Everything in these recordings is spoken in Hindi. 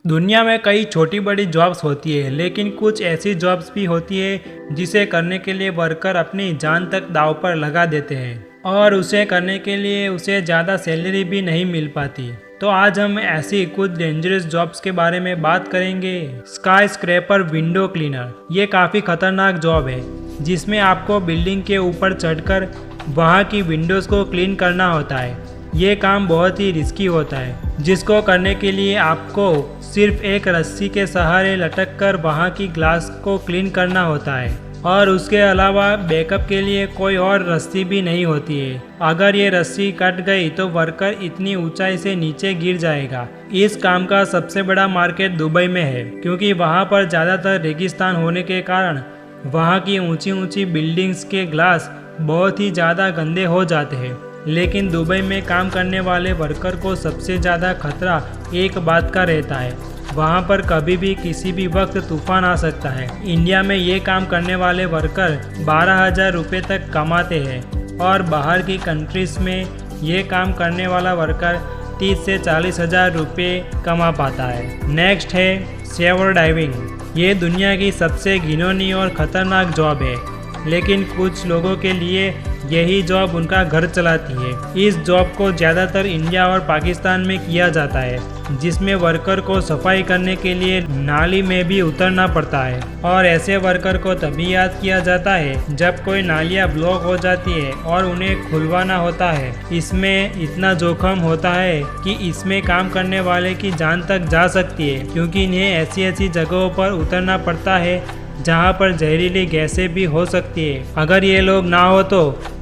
दुनिया में कई छोटी बड़ी जॉब्स होती है, लेकिन कुछ ऐसी जॉब्स भी होती है जिसे करने के लिए वर्कर अपनी जान तक दांव पर लगा देते हैं और उसे करने के लिए उसे ज़्यादा सैलरी भी नहीं मिल पाती। तो आज हम ऐसी कुछ डेंजरस जॉब्स के बारे में बात करेंगे। स्काई स्क्रैपर विंडो क्लीनर, ये काफ़ी खतरनाक जॉब है जिसमें आपको बिल्डिंग के ऊपर चढ़कर वहाँ की विंडोज़ को क्लीन करना होता है। ये काम बहुत ही रिस्की होता है, जिसको करने के लिए आपको सिर्फ एक रस्सी के सहारे लटक कर वहाँ की ग्लास को क्लीन करना होता है और उसके अलावा बैकअप के लिए कोई और रस्सी भी नहीं होती है। अगर ये रस्सी कट गई तो वर्कर इतनी ऊंचाई से नीचे गिर जाएगा। इस काम का सबसे बड़ा मार्केट दुबई में है, क्योंकि वहाँ पर ज़्यादातर रेगिस्तान होने के कारण वहाँ की ऊंची ऊंची बिल्डिंग्स के ग्लास बहुत ही ज़्यादा गंदे हो जाते हैं। लेकिन दुबई में काम करने वाले वर्कर को सबसे ज़्यादा खतरा एक बात का रहता है, वहाँ पर कभी भी किसी भी वक्त तूफान आ सकता है। इंडिया में ये काम करने वाले वर्कर 12,000 रुपये तक कमाते हैं और बाहर की कंट्रीज़ में ये काम करने वाला वर्कर 30 से 40,000 रुपये कमा पाता है। नेक्स्ट है सेवर डाइविंग। ये दुनिया की सबसे घिनौनी और ख़तरनाक जॉब है, लेकिन कुछ लोगों के लिए यही जॉब उनका घर चलाती है। इस जॉब को ज़्यादातर इंडिया और पाकिस्तान में किया जाता है, जिसमें वर्कर को सफाई करने के लिए नाली में भी उतरना पड़ता है और ऐसे वर्कर को तभी याद किया जाता है जब कोई नालियाँ ब्लॉक हो जाती है और उन्हें खुलवाना होता है। इसमें इतना जोखिम होता है कि इसमें काम करने वाले की जान तक जा सकती है, क्योंकि इन्हें ऐसी ऐसी जगहों पर उतरना पड़ता है जहाँ पर जहरीली गैसें भी हो सकती है। अगर ये लोग ना हो तो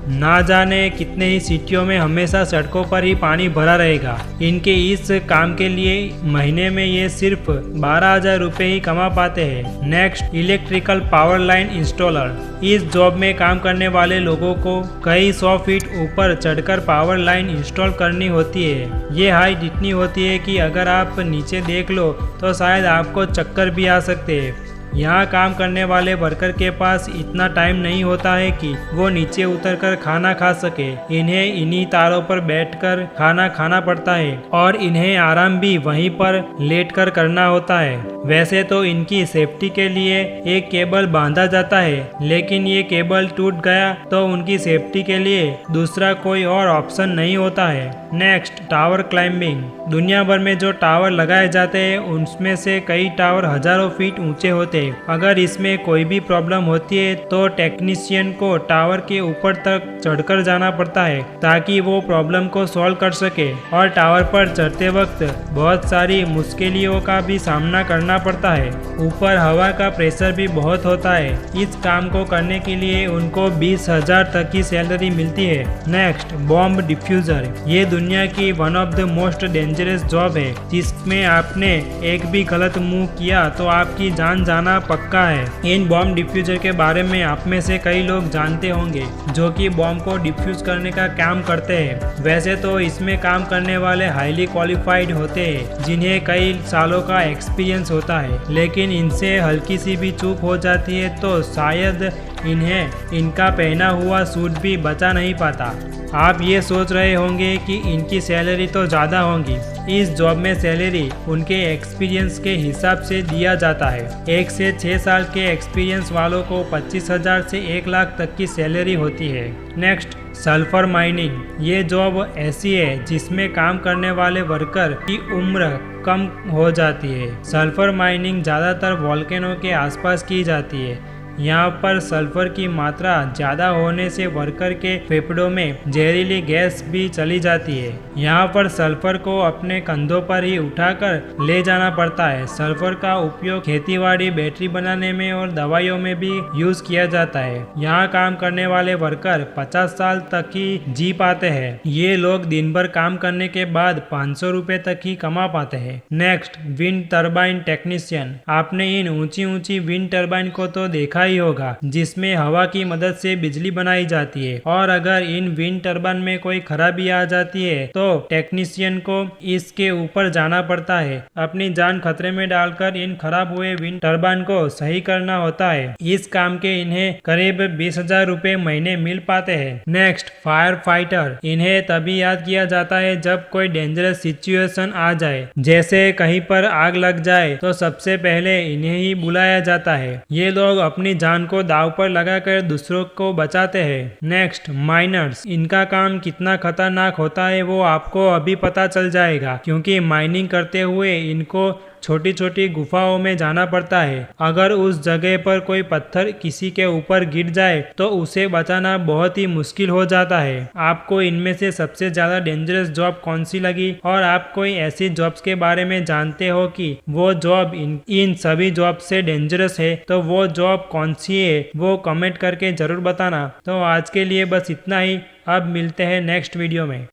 ना जाने कितने ही सिटियों में हमेशा सड़कों पर ही पानी भरा रहेगा। इनके इस काम के लिए महीने में ये सिर्फ 12,000 रुपये ही कमा पाते हैं। Next, electrical power line installer. इस जॉब में काम करने वाले लोगों को कई 100 फीट ऊपर चढ़कर पावर लाइन इंस्टॉल करनी होती है। ये हाइट इतनी होती है कि अगर आप नीचे देख लो तो शायद आपको चक्कर भी आ सकते हैं। यहाँ काम करने वाले वर्कर के पास इतना टाइम नहीं होता है कि वो नीचे उतरकर खाना खा सके। इन्हें इन्हीं तारों पर बैठकर खाना खाना पड़ता है और इन्हें आराम भी वहीं पर लेटकर करना होता है। वैसे तो इनकी सेफ्टी के लिए एक केबल बांधा जाता है, लेकिन ये केबल टूट गया तो उनकी सेफ्टी के लिए दूसरा कोई और ऑप्शन नहीं होता है। Next, tower climbing. दुनिया भर में जो टावर लगाए जाते हैं उनमें से कई टावर हजारों फीट ऊंचे होते हैं। अगर इसमें कोई भी प्रॉब्लम होती है तो टेक्नीशियन को टावर के ऊपर तक चढ़कर जाना पड़ता है ताकि वो प्रॉब्लम को सॉल्व कर सके। और टावर पर चढ़ते वक्त बहुत सारी मुश्किलों का भी सामना करना पड़ता है। ऊपर हवा का प्रेशर भी बहुत होता है। इस काम को करने के लिए उनको 20,000 तक की सैलरी मिलती है। Next, bomb diffuser. ये दुनिया की one of the most dangerous job है, जिसमें आपने एक भी गलत मूव किया तो आपकी जान जाना पक्का है। इन बॉम्ब डिफ्यूजर के बारे में आप में से कई लोग जानते होंगे, जो कि बॉम्ब को डिफ्यूज करने का काम करते हैं। वैसे तो इसमें काम करने वाले हाईली क्वालिफाइड होते हैं, जिन्हें कई सालों का एक्सपीरियंस होता है, लेकिन इनसे हल्की सी भी चूक हो जाती है तो शायद इन्हें इनका पहना हुआ सूट भी बचा नहीं पाता। आप ये सोच रहे होंगे कि इनकी सैलरी तो ज़्यादा होंगी। इस जॉब में सैलरी उनके एक्सपीरियंस के हिसाब से दिया जाता है। 1 से 6 साल के एक्सपीरियंस वालों को 25,000 से 1 लाख तक की सैलरी होती है। Next, sulphur mining. ये जॉब ऐसी है जिसमें काम करने वाले वर्कर की उम्र कम हो जाती है। सल्फर माइनिंग ज़्यादातर वोल्केनो के आसपास की जाती है। यहाँ पर सल्फर की मात्रा ज़्यादा होने से वर्कर के फेफड़ों में जहरीली गैस भी चली जाती है। यहाँ पर सल्फर को अपने कंधों पर ही उठाकर ले जाना पड़ता है। सल्फर का उपयोग खेतीबाड़ी, बैटरी बनाने में और दवाइयों में भी यूज किया जाता है। यहाँ काम करने वाले वर्कर 50 साल तक ही जी पाते हैं। ये लोग दिन भर काम करने के बाद 500 रुपये तक ही कमा पाते हैं। Next, wind turbine technician. आपने इन ऊंची ऊंची विंड टर्बाइन को तो देखा ही होगा जिसमें हवा की मदद से बिजली बनाई जाती है। और अगर इन विंड टर्बाइन में कोई खराबी आ जाती है तो टेक्नीशियन को इसके ऊपर जाना पड़ता है, अपनी जान खतरे में डालकर इन खराब हुए विंड टर्बाइन को सही करना होता है। इस काम के इन्हें करीब 20,000 रुपए महीने मिल पाते हैं। Next, fire fighter. इन्हें तभी याद किया जाता है जब कोई डेंजरस सिचुएशन आ जाए, जैसे कहीं पर आग लग जाए तो सबसे पहले इन्हें ही बुलाया जाता है। ये लोग अपनी जान को दांव पर लगाकर दूसरों को बचाते हैं। Next, miners. इनका काम कितना खतरनाक होता है वो आपको अभी पता चल जाएगा, क्योंकि माइनिंग करते हुए इनको छोटी छोटी गुफाओं में जाना पड़ता है। अगर उस जगह पर कोई पत्थर किसी के ऊपर गिर जाए तो उसे बचाना बहुत ही मुश्किल हो जाता है। आपको इनमें से सबसे ज्यादा डेंजरस जॉब कौन सी लगी, और आप कोई ऐसी जॉब्स के बारे में जानते हो कि वो जॉब इन सभी जॉब से डेंजरस है, तो वो जॉब कौन सी है वो कमेंट करके जरूर बताना। तो आज के लिए बस इतना ही। अब मिलते हैं नेक्स्ट वीडियो में।